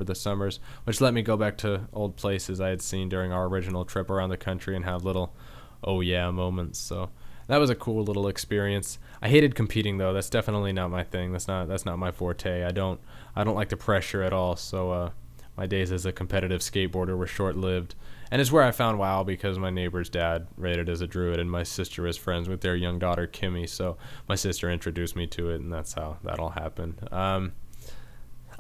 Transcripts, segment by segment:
the summers, which let me go back to old places I had seen during our original trip around the country and have little oh yeah moments. So that was a cool little experience. I hated competing though. That's definitely not my thing. That's not my forte. I don't like the pressure at all. So my days as a competitive skateboarder were short-lived. And it's where I found WoW because my neighbor's dad rated as a druid and my sister is friends with their young daughter Kimmy. So my sister introduced me to it, and that's how that all happened.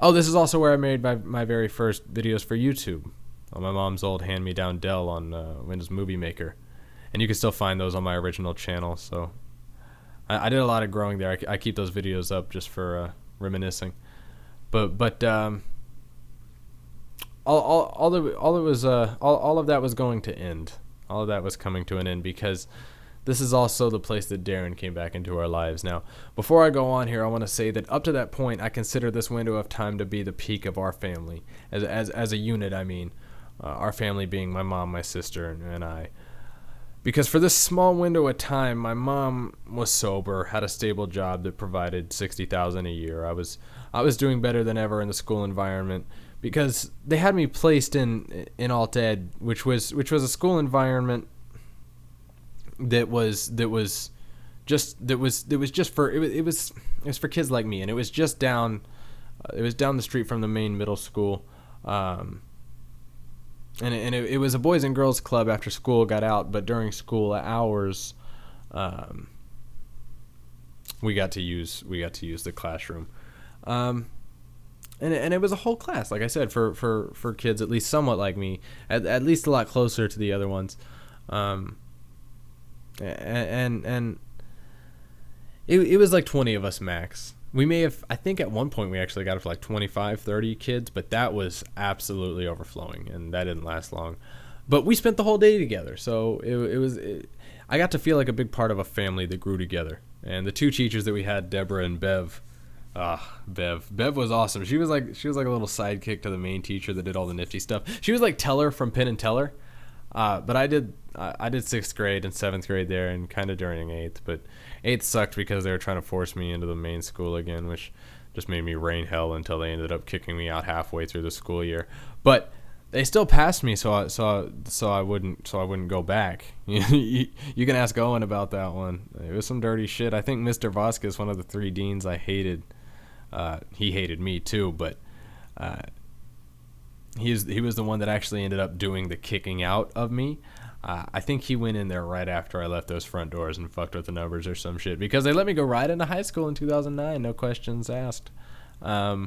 This is also where I made my very first videos for YouTube on my mom's old hand-me-down Dell on Windows Movie Maker. And you can still find those on my original channel. So I did a lot of growing there. I keep those videos up just for reminiscing. But all of that was going to end. All of that was coming to an end because this is also the place that Darren came back into our lives. Now, before I go on here, I want to say that up to that point, I consider this window of time to be the peak of our family as a unit. I mean, our family being my mom, my sister, and I. Because for this small window of time, my mom was sober, had a stable job that provided $60,000 a year. I was doing better than ever in the school environment because they had me placed in alt ed, which was a school environment that was just for kids like me, and it was just down the street from the main middle school. And it was a boys and girls club after school got out, but during school hours, we got to use the classroom, and it was a whole class, like I said, for kids at least somewhat like me, at least a lot closer to the other ones, and it was like 20 of us max. We may have, I think at one point we actually got up to like 25, 30 kids, but that was absolutely overflowing, and that didn't last long. But we spent the whole day together, so I got to feel like a big part of a family that grew together. And the two teachers that we had, Deborah and Bev, Bev was awesome. She was like a little sidekick to the main teacher that did all the nifty stuff. She was like Teller from Penn and Teller. But I did 6th grade and 7th grade there, and kind of during 8th. But 8th sucked because they were trying to force me into the main school again, which just made me rain hell until they ended up kicking me out halfway through the school year. But they still passed me, so I wouldn't go back. You can ask Owen about that one. It was some dirty shit. I think Mr. Vasquez, one of the 3 deans I hated, he hated me too, but he was the one that actually ended up doing the kicking out of me. I think he went in there right after I left those front doors and fucked with the numbers or some shit, because they let me go right into high school in 2009, no questions asked. My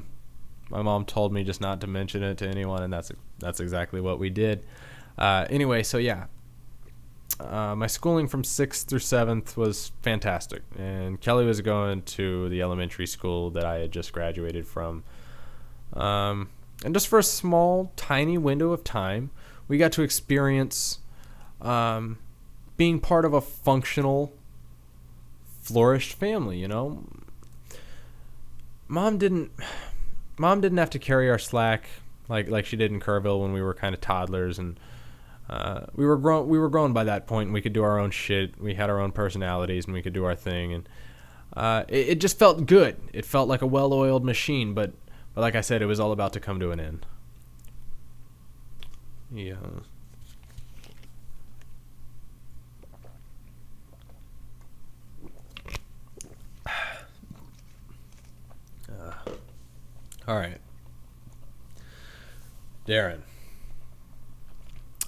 mom told me just not to mention it to anyone, and that's exactly what we did. Anyway, so yeah. My schooling from 6th through 7th was fantastic, and Kelly was going to the elementary school that I had just graduated from. And just for a small, tiny window of time, we got to experience being part of a functional, flourished family, you know? Mom didn't have to carry our slack like she did in Kerrville when we were kind of toddlers, and we were grown by that point, and we could do our own shit. We had our own personalities, and we could do our thing, and it just felt good. It felt like a well-oiled machine, but like I said, it was all about to come to an end. Yeah. All right. Darren.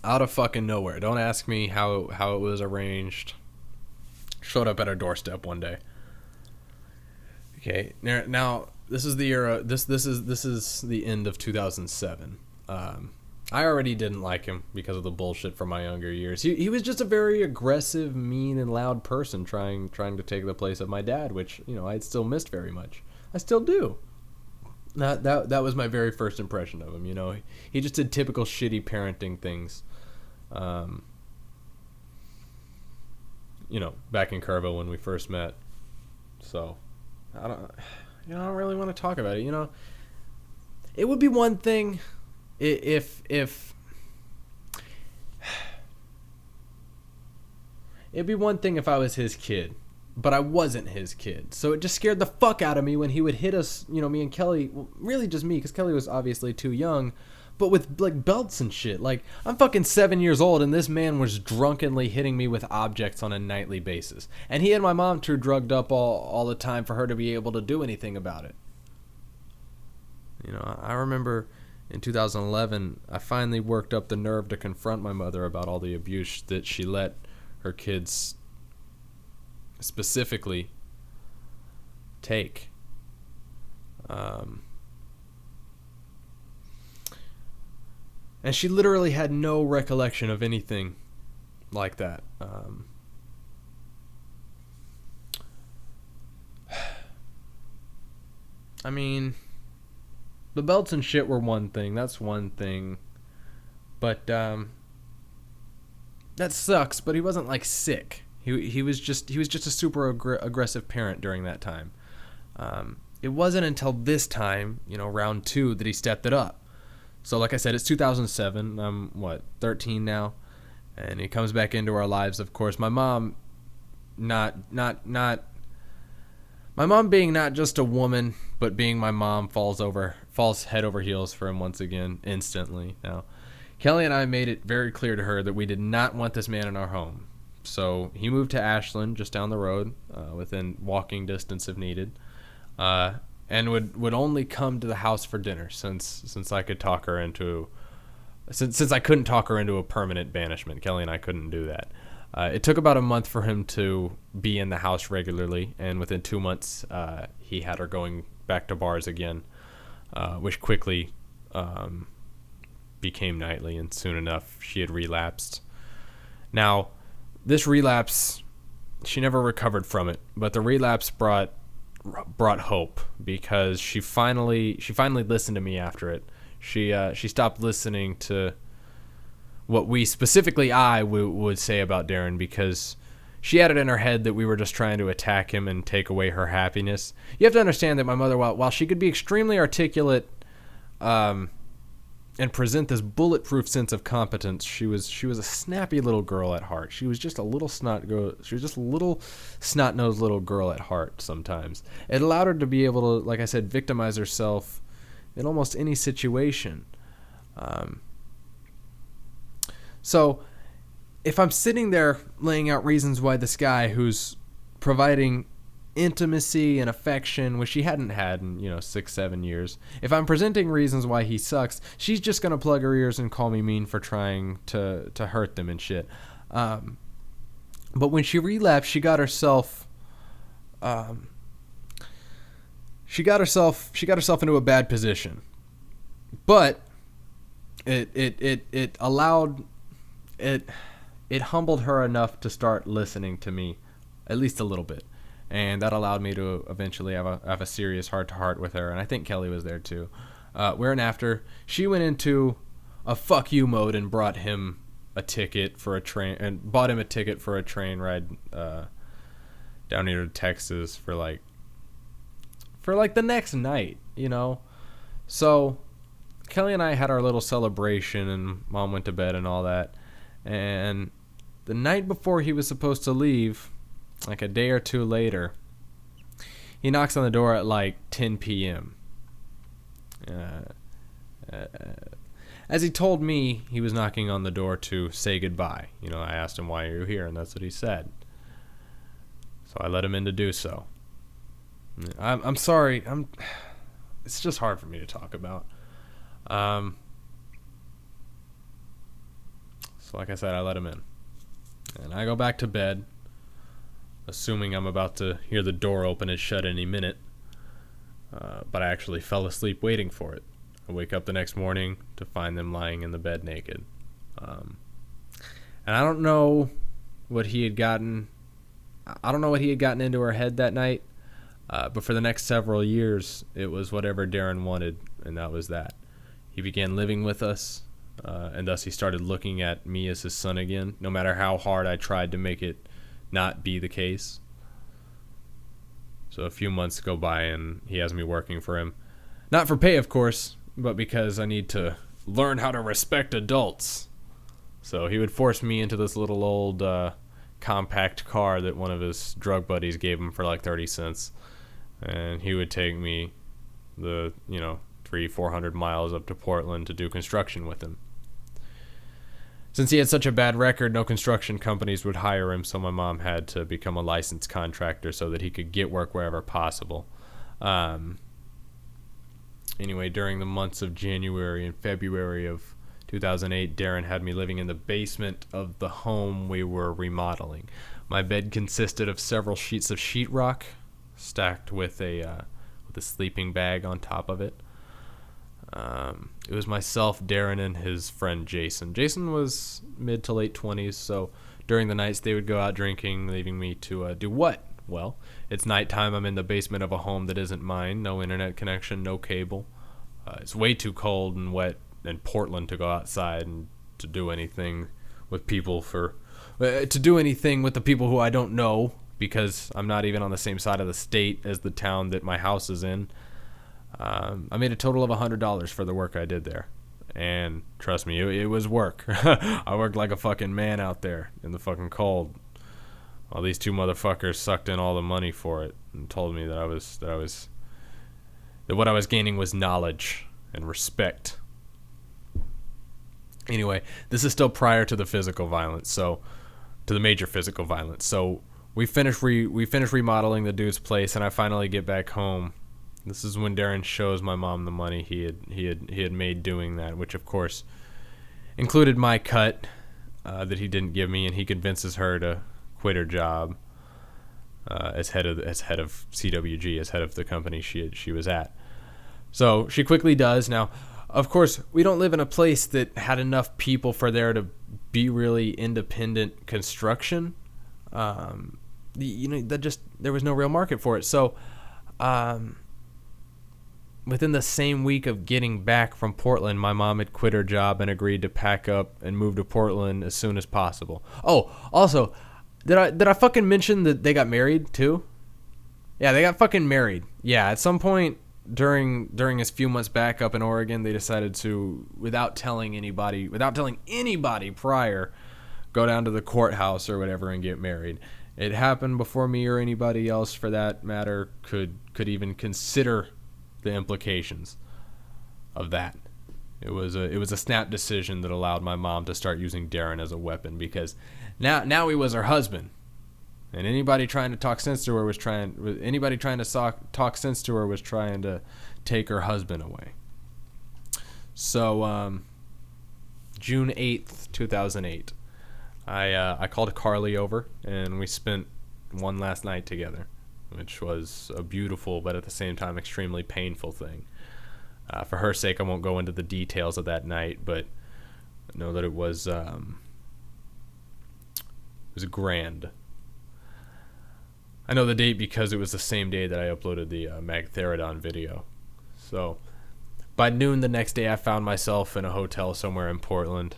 Out of fucking nowhere. Don't ask me how it was arranged. Showed up at our doorstep one day. Okay. Now this is the era. This is the end of 2007. I already didn't like him because of the bullshit from my younger years. He was just a very aggressive, mean, and loud person trying to take the place of my dad, which, you know, I'd still missed very much. I still do. That was my very first impression of him, you know. He just did typical shitty parenting things. You know, back in Kerrville when we first met. So, I don't really want to talk about it, you know. It would be one thing if it'd be one thing if I was his kid, but I wasn't his kid. So it just scared the fuck out of me when he would hit us, me and Kelly, well, really just me, because Kelly was obviously too young, but with like belts and shit. Like, I'm fucking 7 years old and this man was drunkenly hitting me with objects on a nightly basis. And he had my mom too drugged up all the time for her to be able to do anything about it. I remember in 2011, I finally worked up the nerve to confront my mother about all the abuse that she let her kids specifically take. And she literally had no recollection of anything like that. I mean, the belts and shit were one thing. That's one thing. But that sucks. But he wasn't like sick. He was just a super aggressive parent during that time. It wasn't until this time, round 2, that he stepped it up. So like I said, it's 2007. I'm 13 now, and he comes back into our lives. Of course, my mom, my mom being not just a woman, but being my mom, falls head over heels for him once again, instantly. Now, Kelly and I made it very clear to her that we did not want this man in our home. So he moved to Ashland, just down the road, within walking distance if needed, and would only come to the house for dinner since I could talk her into, since I couldn't talk her into a permanent banishment. Kelly and I couldn't do that. It took about a month for him to be in the house regularly, and within 2 months, he had her going back to bars again, which quickly became nightly, and soon enough, she had relapsed. Now, this relapse, she never recovered from it, but the relapse brought hope, because she finally listened to me after it. She stopped listening to what we, specifically I, would say about Darren, because she had it in her head that we were just trying to attack him and take away her happiness. You have to understand that my mother, while she could be extremely articulate and present this bulletproof sense of competence, she was a snappy little girl at heart. She was just a little snot-nosed little girl at heart sometimes. It allowed her to be able to, like I said, victimize herself in almost any situation. So if I'm sitting there laying out reasons why this guy who's providing intimacy and affection, which she hadn't had in 6-7 years, if I'm presenting reasons why he sucks, she's just gonna plug her ears and call me mean for trying to hurt them and shit. But when she relapsed, she got herself into a bad position. But it humbled her enough to start listening to me, at least a little bit. And that allowed me to eventually have a serious heart-to-heart with her, and I think Kelly was there too. Whereafter, she went into a fuck you mode and brought him a ticket for a train, and bought him a ticket for a train ride down here to Texas for like the next night, So Kelly and I had our little celebration, and Mom went to bed and all that. And the night before he was supposed to leave, like a day or two later, he knocks on the door at like 10 p.m. As he told me, he was knocking on the door to say goodbye. I asked him, "Why are you here?" And that's what he said. So I let him in to do so. I'm sorry. It's just hard for me to talk about. So like I said, I let him in. And I go back to bed, assuming I'm about to hear the door open and shut any minute. But I actually fell asleep waiting for it. I wake up the next morning to find them lying in the bed naked. And I don't know what he had gotten. I don't know what he had gotten into her head that night. But for the next several years, it was whatever Darren wanted, and that was that. He began living with us, and thus he started looking at me as his son again, no matter how hard I tried to make it not be the case. So a few months go by, and he has me working for him. Not for pay, of course, but because I need to learn how to respect adults. So he would force me into this little old compact car that one of his drug buddies gave him for like 30 cents. And he would take me the, 300-400 miles up to Portland to do construction with him. Since he had such a bad record, no construction companies would hire him, so my mom had to become a licensed contractor so that he could get work wherever possible. Anyway, during the months of January and February of 2008, Darren had me living in the basement of the home we were remodeling. My bed consisted of several sheets of sheetrock stacked with a sleeping bag on top of it. It was myself, Darren, and his friend Jason. Jason was mid to late 20s, so during the nights they would go out drinking, leaving me to do what? Well, it's nighttime. I'm in the basement of a home that isn't mine. No internet connection, no cable. It's way too cold and wet in Portland to go outside and to do anything with people to do anything with the people who I don't know, because I'm not even on the same side of the state as the town that my house is in. I made a total of $100 for the work I did there. And trust me, it was work. I worked like a fucking man out there in the fucking cold. While these two motherfuckers sucked in all the money for it and told me that what I was gaining was knowledge and respect. Anyway, this is still prior to the physical violence, to the major physical violence. So we finished remodeling the dude's place, and I finally get back home. This is when Darren shows my mom the money he had made doing that, which of course included my cut that he didn't give me, and he convinces her to quit her job as head of CWG, as head of the company she was at. So she quickly does. Now, of course, we don't live in a place that had enough people for there to be really independent construction. There was no real market for it. So, within the same week of getting back from Portland, my mom had quit her job and agreed to pack up and move to Portland as soon as possible. Oh, also, did I fucking mention that they got married too? Yeah, they got fucking married. Yeah, at some point during his few months back up in Oregon, they decided to, without telling anybody prior, go down to the courthouse or whatever and get married. It happened before me or anybody else, for that matter, could even consider the implications of that. It was a snap decision that allowed my mom to start using Darren as a weapon, because now he was her husband, and anybody trying to talk sense to her was trying to take her husband away. So June 8th, 2008, I called Carly over, and we spent one last night together, which was a beautiful but at the same time extremely painful thing. For her sake, I won't go into the details of that night, but know that it was grand. I know the date because it was the same day that I uploaded the Magtheridon video. So by noon the next day, I found myself in a hotel somewhere in Portland,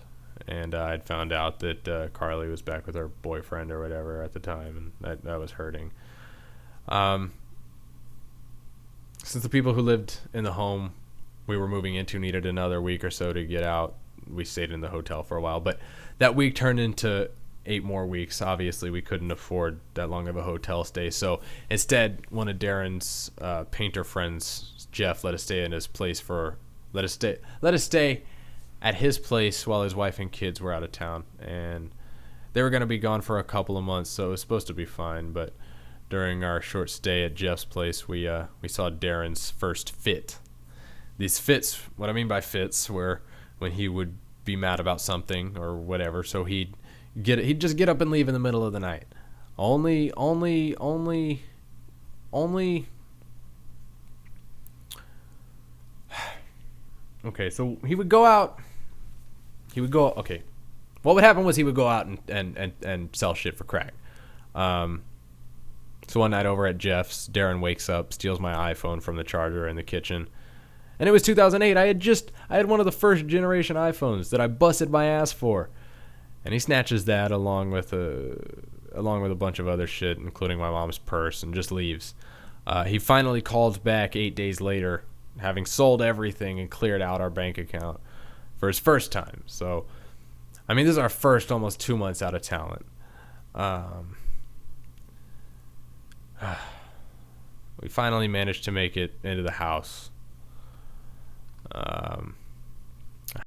and I'd found out that Carly was back with her boyfriend or whatever at the time, and that was hurting. Since the people who lived in the home we were moving into needed another week or so to get out, we stayed in the hotel for a while. But that week turned into 8 more weeks. Obviously, we couldn't afford that long of a hotel stay. So instead, one of Darren's painter friends, Jeff, let us stay at his place while his wife and kids were out of town. And they were going to be gone for a couple of months, so it was supposed to be fine. But during our short stay at Jeff's place, we saw Darren's first fit. These fits, what I mean by fits, were when he would be mad about something or whatever, so he'd just get up and leave in the middle of the night. Only. Okay, so he would go out. Okay, what would happen was he would go out and sell shit for crack. So one night over at Jeff's, Darren wakes up, steals my iPhone from the charger in the kitchen. And it was 2008. I had one of the first generation iPhones that I busted my ass for. And he snatches that along with a bunch of other shit, including my mom's purse, and just leaves. He finally calls back 8 days later, having sold everything and cleared out our bank account for his first time. So, I mean, this is our first almost 2 months out of talent. Um, we finally managed to make it into the house.